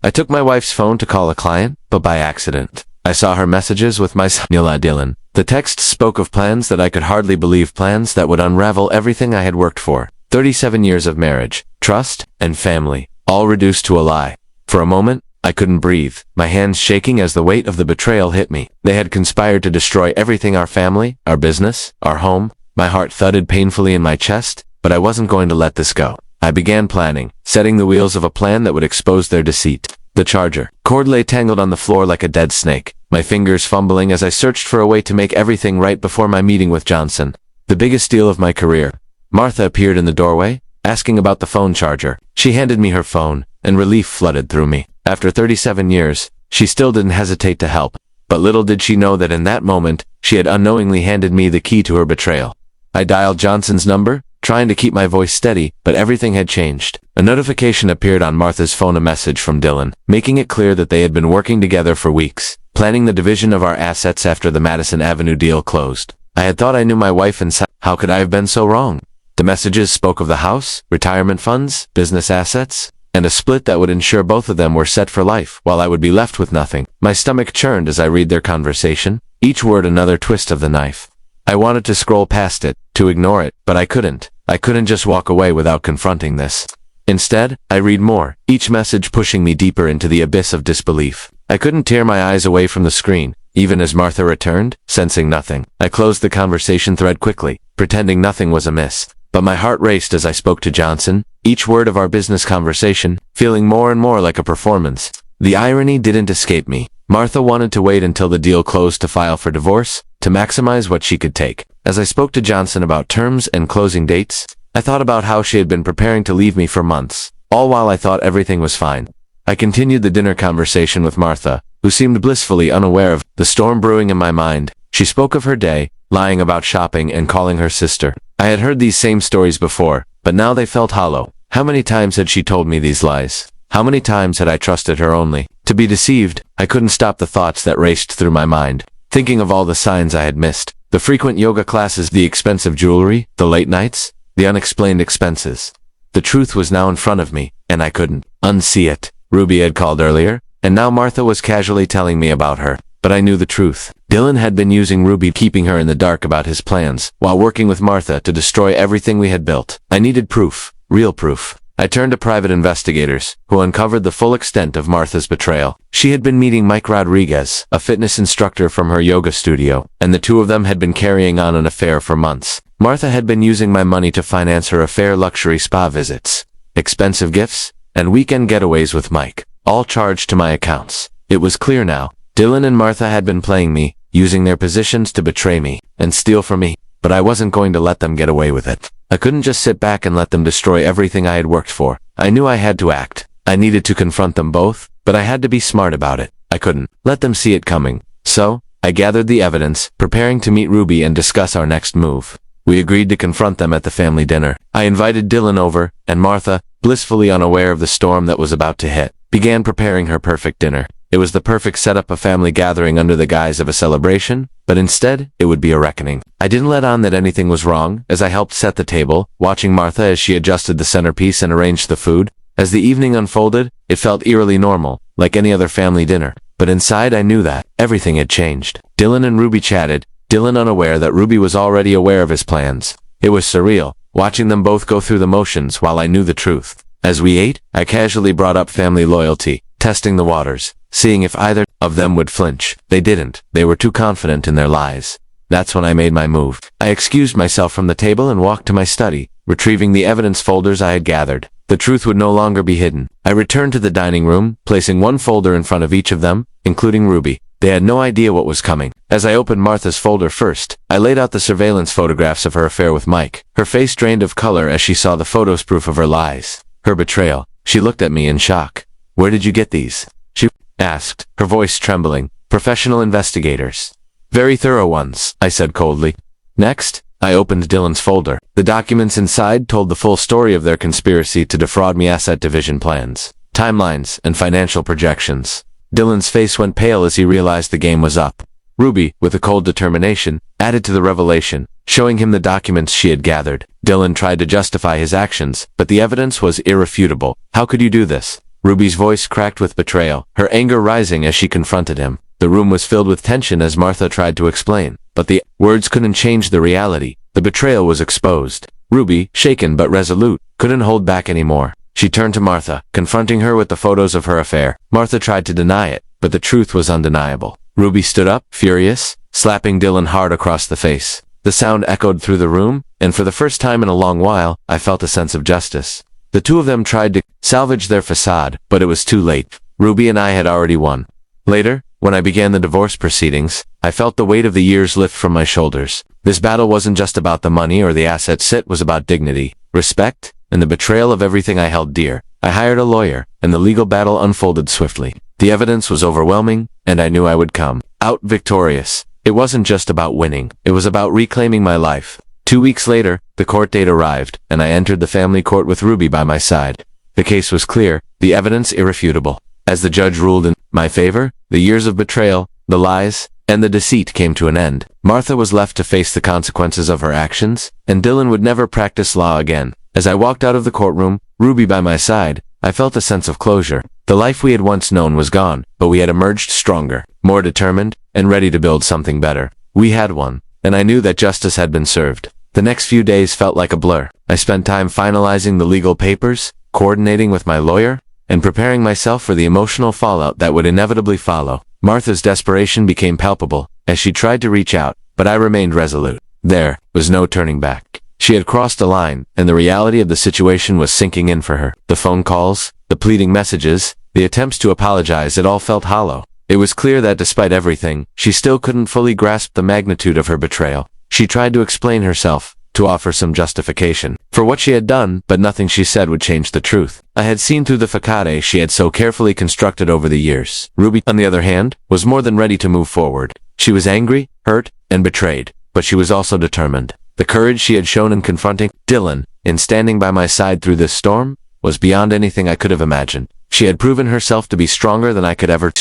I took my wife's phone to call a client, but by accident. I saw her messages with my son, Dylan. The text spoke of plans that I could hardly believe, plans that would unravel everything I had worked for. 37 years of marriage, trust, and family, all reduced to a lie. For a moment, I couldn't breathe, my hands shaking as the weight of the betrayal hit me. They had conspired to destroy everything: our family, our business, our home. My heart thudded painfully in my chest, but I wasn't going to let this go. I began planning, setting the wheels of a plan that would expose their deceit. The charger cord lay tangled on the floor like a dead snake, my fingers fumbling as I searched for a way to make everything right before my meeting with Johnson. The biggest deal of my career. Martha appeared in the doorway, asking about the phone charger. She handed me her phone, and relief flooded through me. After 37 years, she still didn't hesitate to help. But little did she know that in that moment, she had unknowingly handed me the key to her betrayal. I dialed Johnson's number, trying to keep my voice steady, but everything had changed. A notification appeared on Martha's phone, a message from Dylan, making it clear that they had been working together for weeks, planning the division of our assets after the Madison Avenue deal closed. I had thought I knew my wife and son. How could I have been so wrong? The messages spoke of the house, retirement funds, business assets, and a split that would ensure both of them were set for life, while I would be left with nothing. My stomach churned as I read their conversation, each word another twist of the knife. I wanted to scroll past it, to ignore it, but I couldn't. I couldn't just walk away without confronting this. Instead, I read more, each message pushing me deeper into the abyss of disbelief. I couldn't tear my eyes away from the screen, even as Martha returned, sensing nothing. I closed the conversation thread quickly, pretending nothing was amiss. But my heart raced as I spoke to Johnson, each word of our business conversation, feeling more and more like a performance. The irony didn't escape me. Martha wanted to wait until the deal closed to file for divorce, to maximize what she could take. As I spoke to Johnson about terms and closing dates, I thought about how she had been preparing to leave me for months, all while I thought everything was fine. I continued the dinner conversation with Martha, who seemed blissfully unaware of the storm brewing in my mind. She spoke of her day, lying about shopping and calling her sister. I had heard these same stories before, but now they felt hollow. How many times had she told me these lies? How many times had I trusted her only to be deceived? I couldn't stop the thoughts that raced through my mind, thinking of all the signs I had missed. The frequent yoga classes, the expensive jewelry, the late nights, the unexplained expenses. The truth was now in front of me, and I couldn't unsee it. Ruby had called earlier, and now Martha was casually telling me about her. But I knew the truth. Dylan had been using Ruby, keeping her in the dark about his plans, while working with Martha to destroy everything we had built. I needed proof, real proof. I turned to private investigators, who uncovered the full extent of Martha's betrayal. She had been meeting Mike Rodriguez, a fitness instructor from her yoga studio, and the two of them had been carrying on an affair for months. Martha had been using my money to finance her affair, luxury spa visits, expensive gifts, and weekend getaways with Mike, all charged to my accounts. It was clear now. Dylan and Martha had been playing me, using their positions to betray me and steal from me, but I wasn't going to let them get away with it. I couldn't just sit back and let them destroy everything I had worked for. I knew I had to act. I needed to confront them both, but I had to be smart about it. I couldn't let them see it coming. So, I gathered the evidence, preparing to meet Ruby and discuss our next move. We agreed to confront them at the family dinner. I invited Dylan over, and Martha, blissfully unaware of the storm that was about to hit, began preparing her perfect dinner. It was the perfect setup, a family gathering under the guise of a celebration, but instead, it would be a reckoning. I didn't let on that anything was wrong, as I helped set the table, watching Martha as she adjusted the centerpiece and arranged the food. As the evening unfolded, it felt eerily normal, like any other family dinner. But inside I knew that everything had changed. Dylan and Ruby chatted, Dylan unaware that Ruby was already aware of his plans. It was surreal, watching them both go through the motions while I knew the truth. As we ate, I casually brought up family loyalty, testing the waters, seeing if either of them would flinch. They didn't. They were too confident in their lies. That's when I made my move. I excused myself from the table and walked to my study, retrieving the evidence folders I had gathered. The truth would no longer be hidden. I returned to the dining room, placing one folder in front of each of them, including Ruby. They had no idea what was coming. As I opened Martha's folder first, I laid out the surveillance photographs of her affair with Mike. Her face drained of color as she saw the photos, proof of her lies, her betrayal. She looked at me in shock. "Where did you get these?" she asked, her voice trembling. "Professional investigators. Very thorough ones," I said coldly. Next, I opened Dylan's folder. The documents inside told the full story of their conspiracy to defraud me, asset division plans, timelines, and financial projections. Dylan's face went pale as he realized the game was up. Ruby, with a cold determination, added to the revelation, showing him the documents she had gathered. Dylan tried to justify his actions, but the evidence was irrefutable. "How could you do this?" Ruby's voice cracked with betrayal, her anger rising as she confronted him. The room was filled with tension as Martha tried to explain, but the words couldn't change the reality. The betrayal was exposed. Ruby, shaken but resolute, couldn't hold back anymore. She turned to Martha, confronting her with the photos of her affair. Martha tried to deny it, but the truth was undeniable. Ruby stood up, furious, slapping Dylan hard across the face. The sound echoed through the room, and for the first time in a long while, I felt a sense of justice. The two of them tried to salvage their facade, but it was too late. Ruby and I had already won. Later, when I began the divorce proceedings, I felt the weight of the years lift from my shoulders. This battle wasn't just about the money or the assets, it was about dignity, respect, and the betrayal of everything I held dear. I hired a lawyer, and the legal battle unfolded swiftly. The evidence was overwhelming, and I knew I would come out victorious. It wasn't just about winning, it was about reclaiming my life. 2 weeks later, the court date arrived, and I entered the family court with Ruby by my side. The case was clear, the evidence irrefutable. As the judge ruled in my favor, the years of betrayal, the lies, and the deceit came to an end. Martha was left to face the consequences of her actions, and Dylan would never practice law again. As I walked out of the courtroom, Ruby by my side, I felt a sense of closure. The life we had once known was gone, but we had emerged stronger, more determined, and ready to build something better. We had won, and I knew that justice had been served. The next few days felt like a blur. I spent time finalizing the legal papers, coordinating with my lawyer, and preparing myself for the emotional fallout that would inevitably follow. Martha's desperation became palpable as she tried to reach out, but I remained resolute. There was no turning back. She had crossed the line, and the reality of the situation was sinking in for her. The phone calls, the pleading messages, the attempts to apologize, it all felt hollow. It was clear that despite everything, she still couldn't fully grasp the magnitude of her betrayal. She tried to explain herself, to offer some justification for what she had done, but nothing she said would change the truth. I had seen through the facade she had so carefully constructed over the years. Ruby, on the other hand, was more than ready to move forward. She was angry, hurt, and betrayed, but she was also determined. The courage she had shown in confronting Dylan, in standing by my side through this storm, was beyond anything I could have imagined. She had proven herself to be stronger than I could ever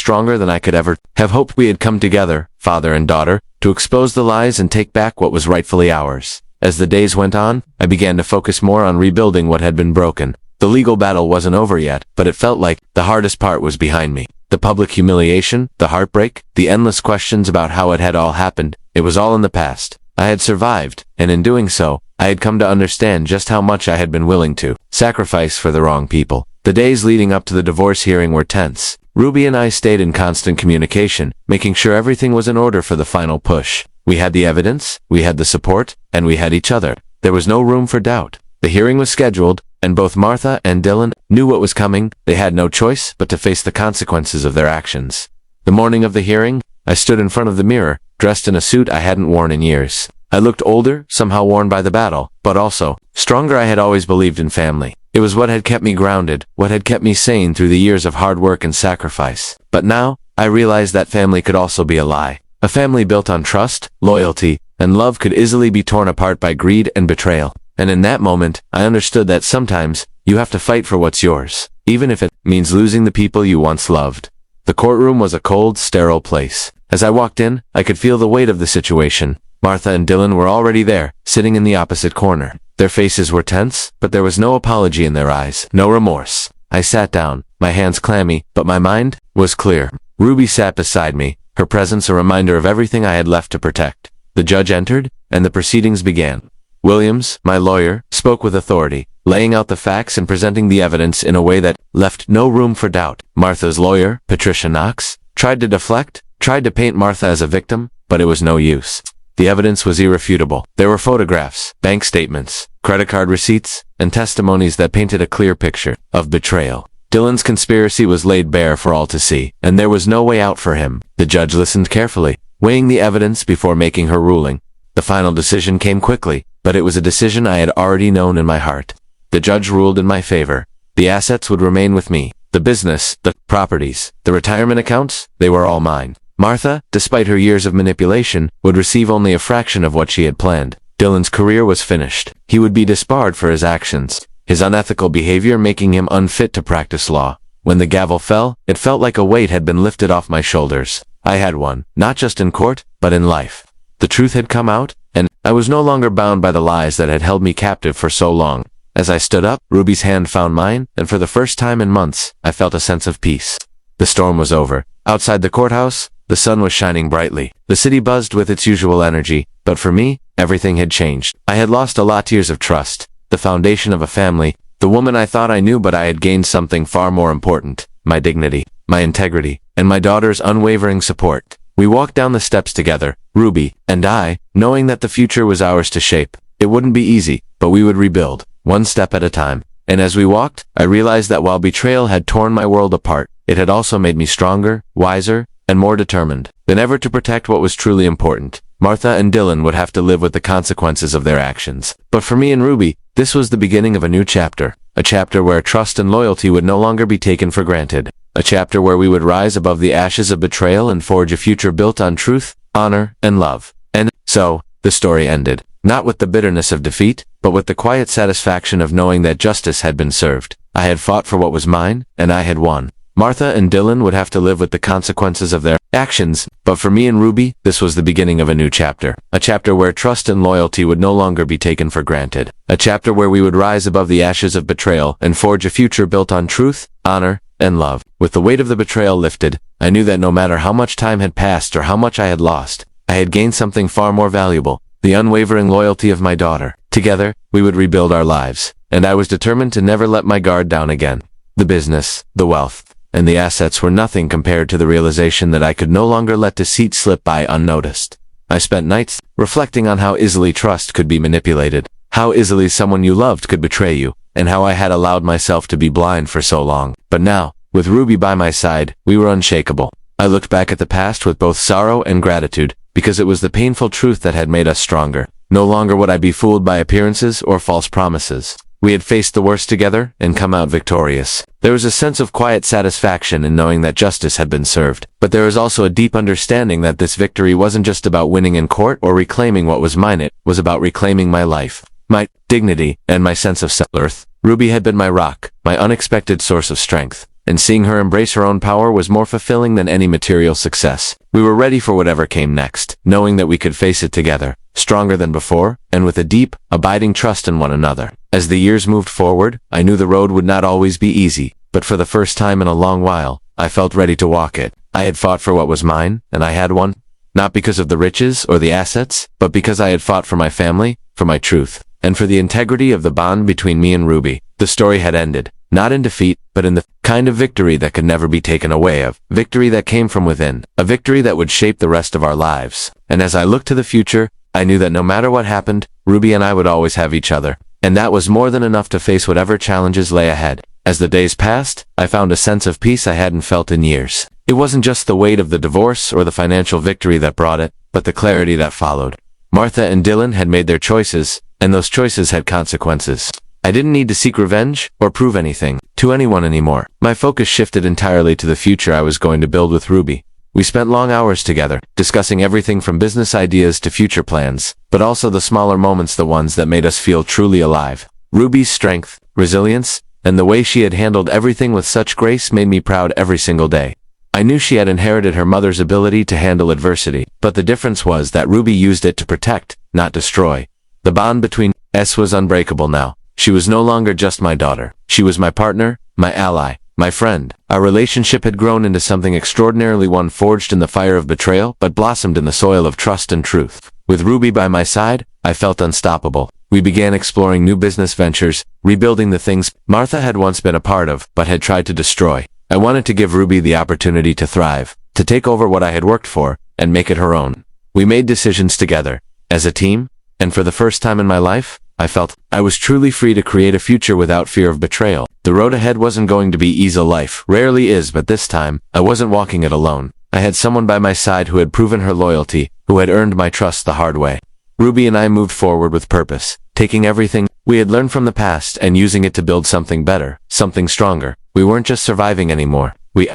have hoped. We had come together, father and daughter, to expose the lies and take back what was rightfully ours. As the days went on, I began to focus more on rebuilding what had been broken. The legal battle wasn't over yet, but it felt like the hardest part was behind me. The public humiliation, the heartbreak, the endless questions about how it had all happened, it was all in the past. I had survived, and in doing so, I had come to understand just how much I had been willing to sacrifice for the wrong people. The days leading up to the divorce hearing were tense. Ruby and I stayed in constant communication, making sure everything was in order for the final push. We had the evidence, we had the support, and we had each other. There was no room for doubt. The hearing was scheduled, and both Martha and Dylan knew what was coming. They had no choice but to face the consequences of their actions. The morning of the hearing, I stood in front of the mirror, dressed in a suit I hadn't worn in years. I looked older, somehow worn by the battle, but also stronger. I had always believed in family. It was what had kept me grounded, what had kept me sane through the years of hard work and sacrifice. But now, I realized that family could also be a lie. A family built on trust, loyalty, and love could easily be torn apart by greed and betrayal. And in that moment, I understood that sometimes, you have to fight for what's yours, even if it means losing the people you once loved. The courtroom was a cold, sterile place. As I walked in, I could feel the weight of the situation. Martha and Dylan were already there, sitting in the opposite corner. Their faces were tense, but there was no apology in their eyes, no remorse. I sat down, my hands clammy, but my mind was clear. Ruby sat beside me, her presence a reminder of everything I had left to protect. The judge entered, and the proceedings began. Williams, my lawyer, spoke with authority, laying out the facts and presenting the evidence in a way that left no room for doubt. Martha's lawyer, Patricia Knox, tried to deflect, tried to paint Martha as a victim, but it was no use. The evidence was irrefutable. There were photographs, bank statements, credit card receipts, and testimonies that painted a clear picture of betrayal. Dylan's conspiracy was laid bare for all to see, and there was no way out for him. The judge listened carefully, weighing the evidence before making her ruling. The final decision came quickly, but it was a decision I had already known in my heart. The judge ruled in my favor. The assets would remain with me. The business, the properties, the retirement accounts, they were all mine. Martha, despite her years of manipulation, would receive only a fraction of what she had planned. Dylan's career was finished. He would be disbarred for his actions, his unethical behavior making him unfit to practice law. When the gavel fell, it felt like a weight had been lifted off my shoulders. I had won, not just in court, but in life. The truth had come out, and I was no longer bound by the lies that had held me captive for so long. As I stood up, Ruby's hand found mine, and for the first time in months, I felt a sense of peace. The storm was over. Outside the courthouse, the sun was shining brightly. The city buzzed with its usual energy, but for me, everything had changed. I had lost a lot of years of trust, the foundation of a family, the woman I thought I knew, but I had gained something far more important, my dignity, my integrity, and my daughter's unwavering support. We walked down the steps together, Ruby and I, knowing that the future was ours to shape. It wouldn't be easy, but we would rebuild, one step at a time. And as we walked, I realized that while betrayal had torn my world apart, it had also made me stronger, wiser, and more determined than ever to protect what was truly important. Martha and Dylan would have to live with the consequences of their actions. But for me and Ruby, this was the beginning of a new chapter. A chapter where trust and loyalty would no longer be taken for granted. A chapter where we would rise above the ashes of betrayal and forge a future built on truth, honor, and love. And so, the story ended. Not with the bitterness of defeat, but with the quiet satisfaction of knowing that justice had been served. I had fought for what was mine, and I had won. Martha and Dylan would have to live with the consequences of their actions, but for me and Ruby, this was the beginning of a new chapter. A chapter where trust and loyalty would no longer be taken for granted. A chapter where we would rise above the ashes of betrayal and forge a future built on truth, honor, and love. With the weight of the betrayal lifted, I knew that no matter how much time had passed or how much I had lost, I had gained something far more valuable, the unwavering loyalty of my daughter. Together, we would rebuild our lives, and I was determined to never let my guard down again. The business, the wealth, and the assets were nothing compared to the realization that I could no longer let deceit slip by unnoticed. I spent nights reflecting on how easily trust could be manipulated, how easily someone you loved could betray you, and how I had allowed myself to be blind for so long. But now, with Ruby by my side, we were unshakable. I looked back at the past with both sorrow and gratitude, because it was the painful truth that had made us stronger. No longer would I be fooled by appearances or false promises. We had faced the worst together and come out victorious. There was a sense of quiet satisfaction in knowing that justice had been served. But there was also a deep understanding that this victory wasn't just about winning in court or reclaiming what was mine. It was about reclaiming my life, my dignity, and my sense of self-worth. Ruby had been my rock, my unexpected source of strength, and seeing her embrace her own power was more fulfilling than any material success. We were ready for whatever came next, knowing that we could face it together, stronger than before, and with a deep, abiding trust in one another. As the years moved forward, I knew the road would not always be easy, but for the first time in a long while, I felt ready to walk it. I had fought for what was mine, and I had won. Not because of the riches or the assets, but because I had fought for my family, for my truth, and for the integrity of the bond between me and Ruby. The story had ended, not in defeat, but in the kind of victory that could never be taken away of. Victory that came from within. A victory that would shape the rest of our lives. And as I looked to the future, I knew that no matter what happened, Ruby and I would always have each other. And that was more than enough to face whatever challenges lay ahead. As the days passed, I found a sense of peace I hadn't felt in years. It wasn't just the weight of the divorce or the financial victory that brought it, but the clarity that followed. Martha and Dylan had made their choices, and those choices had consequences. I didn't need to seek revenge or prove anything to anyone anymore. My focus shifted entirely to the future I was going to build with Ruby. We spent long hours together, discussing everything from business ideas to future plans, but also the smaller moments, the ones that made us feel truly alive. Ruby's strength, resilience, and the way she had handled everything with such grace made me proud every single day. I knew she had inherited her mother's ability to handle adversity, but the difference was that Ruby used it to protect, not destroy. The bond between us was unbreakable now. She was no longer just my daughter. She was my partner, my ally, my friend. Our relationship had grown into something extraordinarily, one forged in the fire of betrayal, but blossomed in the soil of trust and truth. With Ruby by my side, I felt unstoppable. We began exploring new business ventures, rebuilding the things Martha had once been a part of, but had tried to destroy. I wanted to give Ruby the opportunity to thrive, to take over what I had worked for, and make it her own. We made decisions together, as a team, and for the first time in my life, I felt I was truly free to create a future without fear of betrayal. The road ahead wasn't going to be easy. Life rarely is, but this time, I wasn't walking it alone. I had someone by my side who had proven her loyalty, who had earned my trust the hard way. Ruby and I moved forward with purpose, taking everything we had learned from the past and using it to build something better, something stronger. We weren't just surviving anymore. We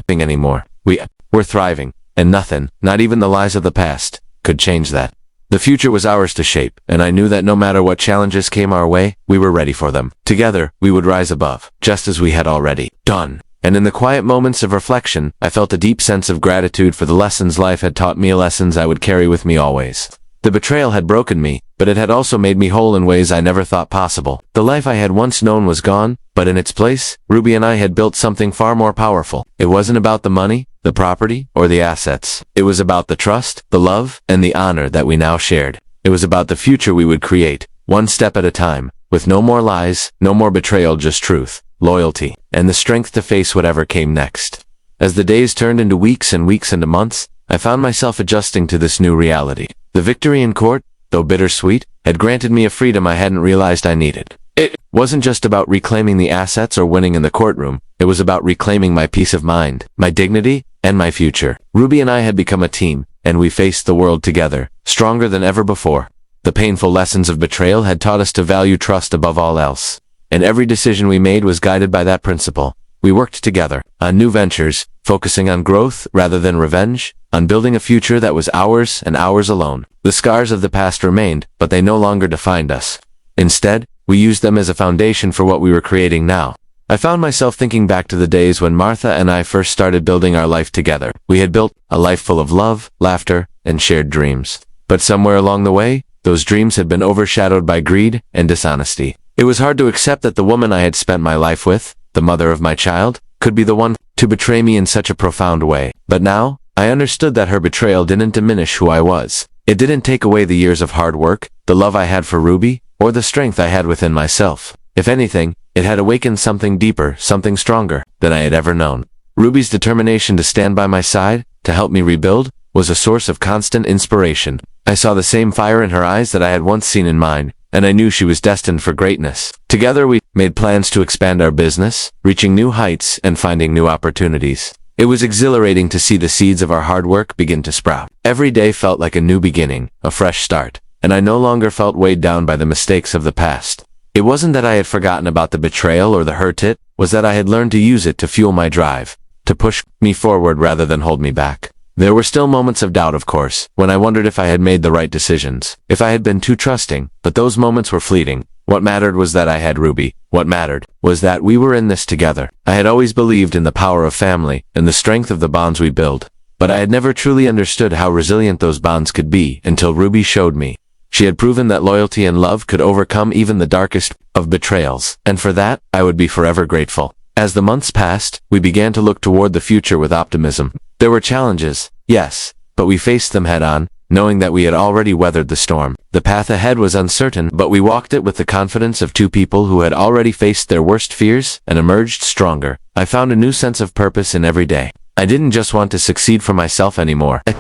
were thriving, and nothing, not even the lies of the past, could change that. The future was ours to shape, and I knew that no matter what challenges came our way, we were ready for them. Together, we would rise above, just as we had already done. And in the quiet moments of reflection, I felt a deep sense of gratitude for the lessons life had taught me, lessons I would carry with me always. The betrayal had broken me, but it had also made me whole in ways I never thought possible. The life I had once known was gone, but in its place, Ruby and I had built something far more powerful. It wasn't about the money, the property, or the assets. It was about the trust, the love, and the honor that we now shared. It was about the future we would create, one step at a time, with no more lies, no more betrayal, just truth, loyalty, and the strength to face whatever came next. As the days turned into weeks and weeks into months, I found myself adjusting to this new reality. The victory in court, though bittersweet, had granted me a freedom I hadn't realized I needed. It wasn't just about reclaiming the assets or winning in the courtroom. It was about reclaiming my peace of mind, my dignity, and my future. Ruby and I had become a team, and we faced the world together, stronger than ever before. The painful lessons of betrayal had taught us to value trust above all else, and every decision we made was guided by that principle. We worked together on new ventures, focusing on growth rather than revenge, on building a future that was ours and ours alone. The scars of the past remained, but they no longer defined us. Instead, we used them as a foundation for what we were creating now. I found myself thinking back to the days when Martha and I first started building our life together. We had built a life full of love, laughter, and shared dreams. But somewhere along the way, those dreams had been overshadowed by greed and dishonesty. It was hard to accept that the woman I had spent my life with, the mother of my child, could be the one to betray me in such a profound way. But now, I understood that her betrayal didn't diminish who I was. It didn't take away the years of hard work, the love I had for Ruby, or the strength I had within myself. If anything, it had awakened something deeper, something stronger than I had ever known. Ruby's determination to stand by my side, to help me rebuild, was a source of constant inspiration. I saw the same fire in her eyes that I had once seen in mine, and I knew she was destined for greatness. Together we made plans to expand our business, reaching new heights and finding new opportunities. It was exhilarating to see the seeds of our hard work begin to sprout. Every day felt like a new beginning, a fresh start, and I no longer felt weighed down by the mistakes of the past. It wasn't that I had forgotten about the betrayal or the hurt, it was that I had learned to use it to fuel my drive, to push me forward rather than hold me back. There were still moments of doubt, of course, when I wondered if I had made the right decisions, if I had been too trusting, but those moments were fleeting. What mattered was that I had Ruby. What mattered was that we were in this together. I had always believed in the power of family and the strength of the bonds we build, but I had never truly understood how resilient those bonds could be until Ruby showed me. She had proven that loyalty and love could overcome even the darkest of betrayals, and for that, I would be forever grateful. As the months passed, we began to look toward the future with optimism. There were challenges, yes, but we faced them head-on, knowing that we had already weathered the storm. The path ahead was uncertain, but we walked it with the confidence of two people who had already faced their worst fears and emerged stronger. I found a new sense of purpose in every day. I didn't just want to succeed for myself anymore. I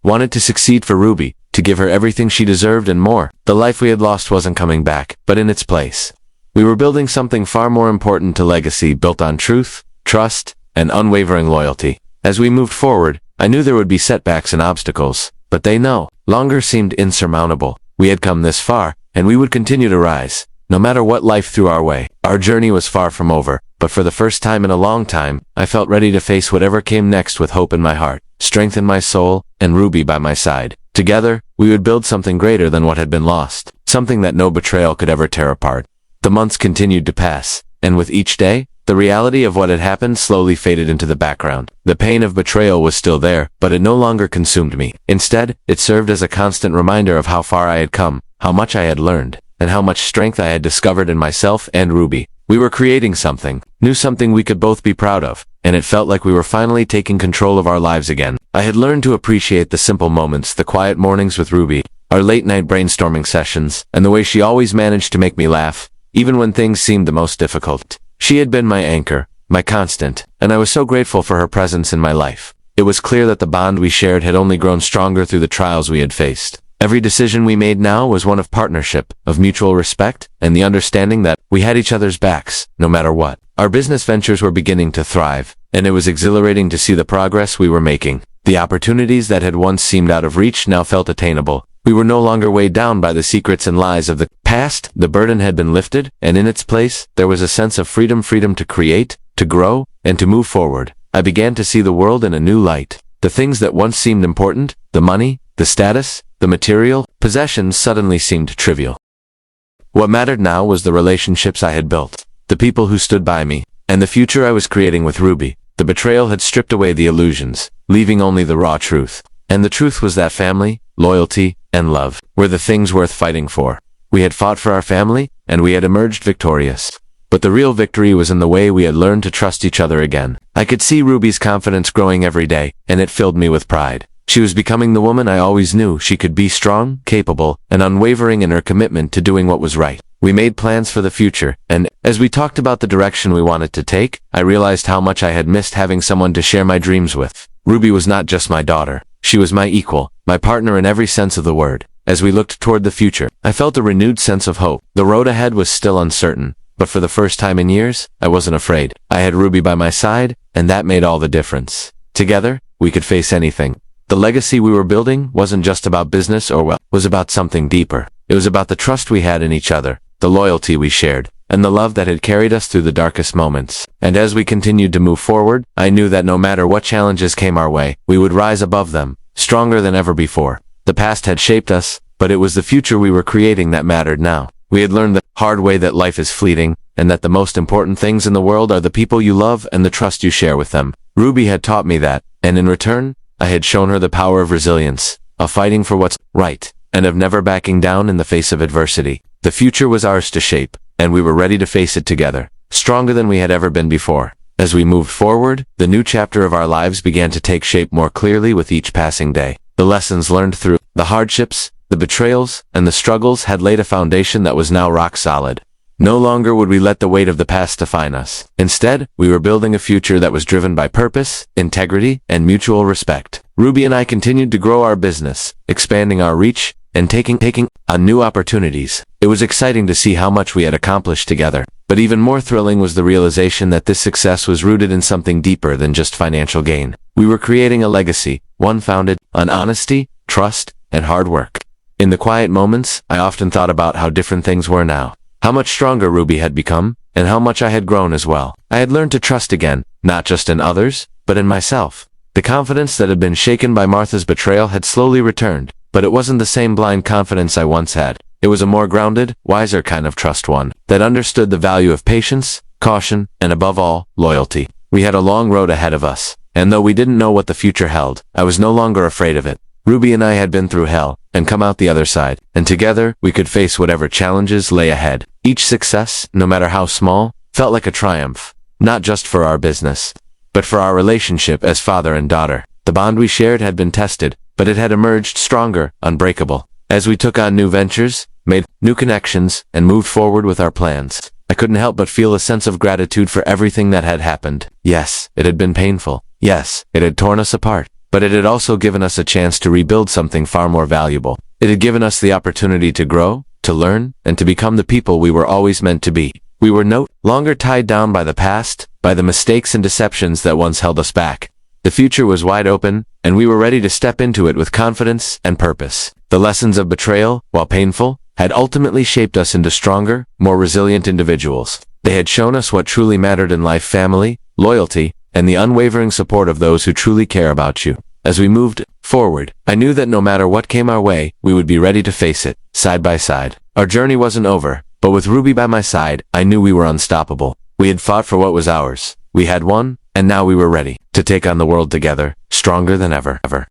wanted to succeed for Ruby, to give her everything she deserved and more. The life we had lost wasn't coming back, but in its place, we were building something far more important to legacy, built on truth, trust, and unwavering loyalty. As we moved forward, I knew there would be setbacks and obstacles, but they no longer seemed insurmountable. We had come this far, and we would continue to rise, no matter what life threw our way. Our journey was far from over, but for the first time in a long time, I felt ready to face whatever came next with hope in my heart, strength in my soul, and Ruby by my side. Together, we would build something greater than what had been lost, something that no betrayal could ever tear apart. The months continued to pass, and with each day, the reality of what had happened slowly faded into the background. The pain of betrayal was still there, but it no longer consumed me. Instead, it served as a constant reminder of how far I had come, how much I had learned, and how much strength I had discovered in myself and Ruby. We were creating something, something we could both be proud of, and it felt like we were finally taking control of our lives again. I had learned to appreciate the simple moments, the quiet mornings with Ruby, our late-night brainstorming sessions, and the way she always managed to make me laugh, even when things seemed the most difficult. She had been my anchor, my constant, and I was so grateful for her presence in my life. It was clear that the bond we shared had only grown stronger through the trials we had faced. Every decision we made now was one of partnership, of mutual respect, and the understanding that we had each other's backs, no matter what. Our business ventures were beginning to thrive, and it was exhilarating to see the progress we were making. The opportunities that had once seemed out of reach now felt attainable. We were no longer weighed down by the secrets and lies of the past. The burden had been lifted, and in its place, there was a sense of freedom to create, to grow, and to move forward. I began to see the world in a new light. The things that once seemed important, the money, the status, the material possessions suddenly seemed trivial. What mattered now was the relationships I had built, the people who stood by me, and the future I was creating with Ruby. The betrayal had stripped away the illusions, leaving only the raw truth. And the truth was that family, loyalty, and love were the things worth fighting for. We had fought for our family, and we had emerged victorious. But the real victory was in the way we had learned to trust each other again. I could see Ruby's confidence growing every day, and it filled me with pride. She was becoming the woman I always knew she could be: strong, capable, and unwavering in her commitment to doing what was right. We made plans for the future, and as we talked about the direction we wanted to take, I realized how much I had missed having someone to share my dreams with. Ruby was not just my daughter. She was my equal, my partner in every sense of the word. As we looked toward the future, I felt a renewed sense of hope. The road ahead was still uncertain, but for the first time in years, I wasn't afraid. I had Ruby by my side, and that made all the difference. Together, we could face anything. The legacy we were building wasn't just about business or wealth. It was about something deeper. It was about the trust we had in each other, the loyalty we shared, and the love that had carried us through the darkest moments. And as we continued to move forward, I knew that no matter what challenges came our way, we would rise above them, stronger than ever before. The past had shaped us, but it was the future we were creating that mattered now. We had learned the hard way that life is fleeting, and that the most important things in the world are the people you love and the trust you share with them. Ruby had taught me that, and in return, I had shown her the power of resilience, of fighting for what's right, and of never backing down in the face of adversity. The future was ours to shape, and we were ready to face it together, stronger than we had ever been before. As we moved forward, the new chapter of our lives began to take shape more clearly with each passing day. The lessons learned through the hardships, the betrayals, and the struggles had laid a foundation that was now rock solid. No longer would we let the weight of the past define us. Instead, we were building a future that was driven by purpose, integrity, and mutual respect. Ruby and I continued to grow our business, expanding our reach, and taking on new opportunities. It was exciting to see how much we had accomplished together. But even more thrilling was the realization that this success was rooted in something deeper than just financial gain. We were creating a legacy, one founded on honesty, trust, and hard work. In the quiet moments, I often thought about how different things were now. How much stronger Ruby had become, and how much I had grown as well. I had learned to trust again, not just in others, but in myself. The confidence that had been shaken by Martha's betrayal had slowly returned, but it wasn't the same blind confidence I once had. It was a more grounded, wiser kind of trust, one that understood the value of patience, caution, and above all, loyalty. We had a long road ahead of us, and though we didn't know what the future held, I was no longer afraid of it. Ruby and I had been through hell, and come out the other side, and together, we could face whatever challenges lay ahead. Each success, no matter how small, felt like a triumph, not just for our business, but for our relationship as father and daughter. The bond we shared had been tested, but it had emerged stronger, unbreakable. As we took on new ventures, made new connections, and moved forward with our plans, I couldn't help but feel a sense of gratitude for everything that had happened. Yes, it had been painful. Yes, it had torn us apart. But it had also given us a chance to rebuild something far more valuable. It had given us the opportunity to grow, to learn, and to become the people we were always meant to be. We were no longer tied down by the past, by the mistakes and deceptions that once held us back. The future was wide open, and we were ready to step into it with confidence and purpose. The lessons of betrayal, while painful, had ultimately shaped us into stronger, more resilient individuals. They had shown us what truly mattered in life: family, loyalty, and the unwavering support of those who truly care about you. As we moved forward, I knew that no matter what came our way, we would be ready to face it, side by side. Our journey wasn't over, but with Ruby by my side, I knew we were unstoppable. We had fought for what was ours. We had won, and now we were ready to take on the world together, stronger than ever.